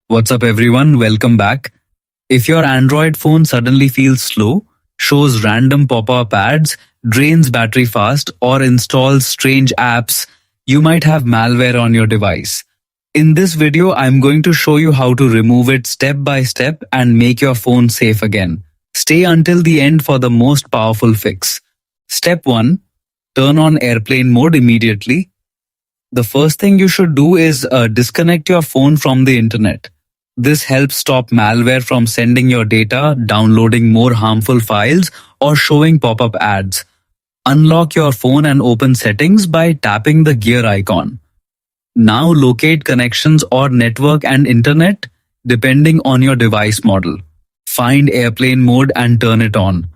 What's up everyone, welcome back. If your Android phone suddenly feels slow, shows random pop-up ads, drains battery fast, or installs strange apps, you might have malware on your device. In this video, I'm going to show you how to remove it step by step and make your phone safe again. Stay until the end for the most powerful fix. Step 1. Turn on airplane mode immediately. The first thing you should do is disconnect your phone from the internet. This helps stop malware from sending your data, downloading more harmful files, or showing pop-up ads. Unlock your phone and open settings by tapping the gear icon. Now locate connections or network and internet depending on your device model. Find airplane mode and turn it on.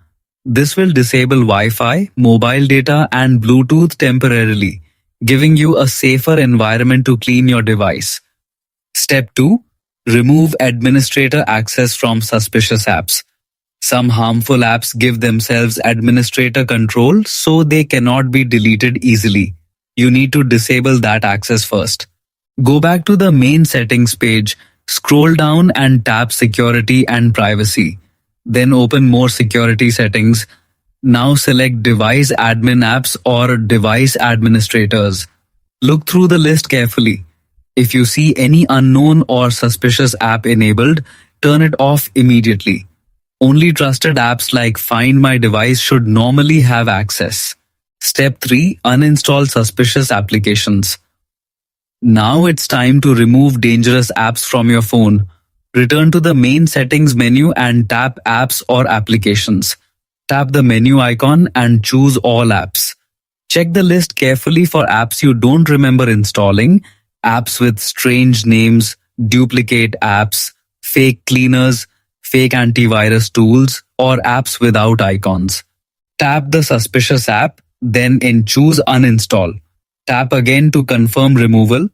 This will disable Wi-Fi, mobile data, and Bluetooth temporarily, giving you a safer environment to clean your device. Step 2. Remove administrator access from suspicious apps. Some harmful apps give themselves administrator control so they cannot be deleted easily. You need to disable that access first. Go back to the main settings page, scroll down and tap Security and Privacy. Then open More Security Settings. Now select Device Admin Apps or Device Administrators. Look through the list carefully. If you see any unknown or suspicious app enabled, turn it off immediately. Only trusted apps like Find My Device should normally have access. Step 3. Uninstall suspicious applications. Now it's time to remove dangerous apps from your phone. Return to the main settings menu and tap Apps or Applications. Tap the menu icon and choose All Apps. Check the list carefully for apps you don't remember installing, apps with strange names, duplicate apps, fake cleaners, fake antivirus tools, or apps without icons. Tap the suspicious app, then in Choose Uninstall. Tap again to confirm removal.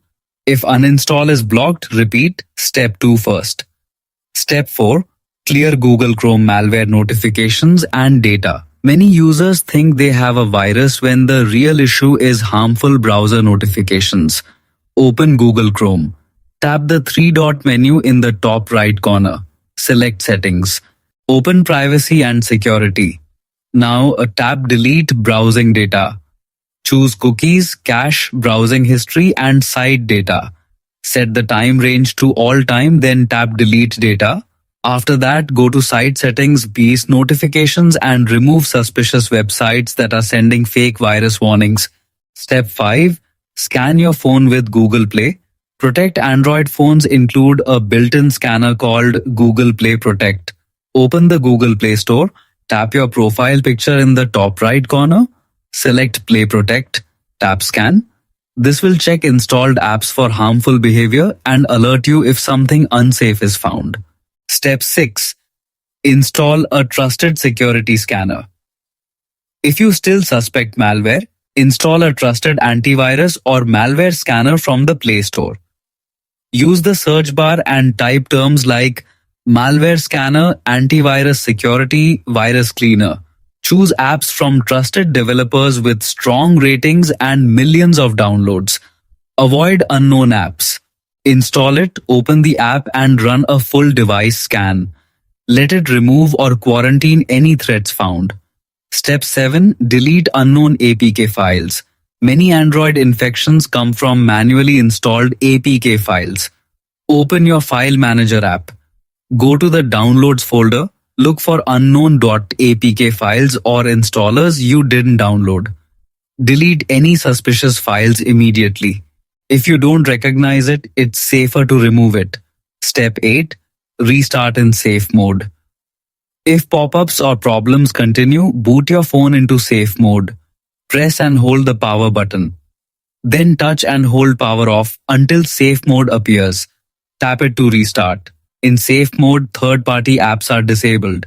If uninstall is blocked, repeat Step 2 first. Step 4. Clear Google Chrome malware notifications and data. Many users think they have a virus when the real issue is harmful browser notifications. Open Google Chrome. Tap the three-dot menu in the top right corner. Select Settings. Open Privacy and Security. Now tap Delete Browsing Data. Choose Cookies, Cache, Browsing History, and Site Data. Set the time range to all time, then tap Delete Data. After that, go to Site Settings, Beast Notifications, and remove suspicious websites that are sending fake virus warnings. Step 5. Scan your phone with Google Play. Protect Android phones include a built-in scanner called Google Play Protect. Open the Google Play Store, tap your profile picture in the top right corner, select Play Protect, tap Scan. This will check installed apps for harmful behavior and alert you if something unsafe is found. Step 6. Install a trusted security scanner. If you still suspect malware, install a trusted antivirus or malware scanner from the Play Store. Use the search bar and type terms like malware scanner, antivirus security, virus cleaner. Choose apps from trusted developers with strong ratings and millions of downloads. Avoid unknown apps. Install it, open the app and run a full device scan. Let it remove or quarantine any threats found. Step 7. Delete unknown APK files. Many Android infections come from manually installed APK files. Open your File Manager app. Go to the Downloads folder. Look for unknown.apk files or installers you didn't download. Delete any suspicious files immediately. If you don't recognize it, it's safer to remove it. Step 8. Restart in safe mode. If pop-ups or problems continue, boot your phone into safe mode. Press and hold the power button. Then touch and hold power off until safe mode appears. Tap it to restart. In safe mode, third-party apps are disabled.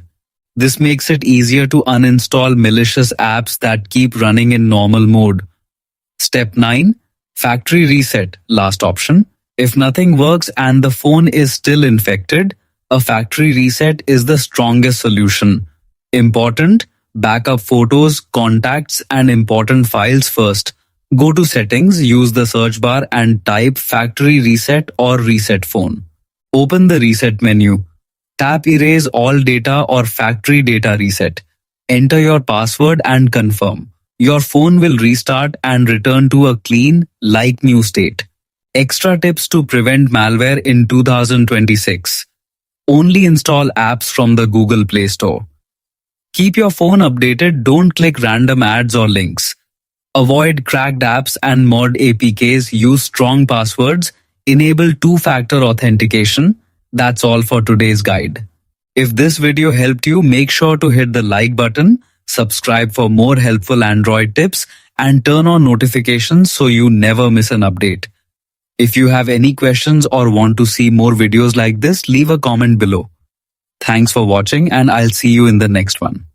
This makes it easier to uninstall malicious apps that keep running in normal mode. Step 9. Factory reset, last option. If nothing works and the phone is still infected, a factory reset is the strongest solution. Important: backup photos, contacts, and important files first. Go to Settings, use the search bar and type Factory Reset or Reset Phone. Open the reset menu. Tap Erase all data or factory data reset. Enter your password and confirm. Your phone will restart and return to a clean, like new state. Extra tips to prevent malware in 2026. Only install apps from the Google Play Store. Keep your phone updated, don't click random ads or links. Avoid cracked apps and mod APKs, use strong passwords, enable two-factor authentication. That's all for today's guide. If this video helped you, make sure to hit the like button, subscribe for more helpful Android tips, and turn on notifications so you never miss an update. If you have any questions or want to see more videos like this, leave a comment below. Thanks for watching and I'll see you in the next one.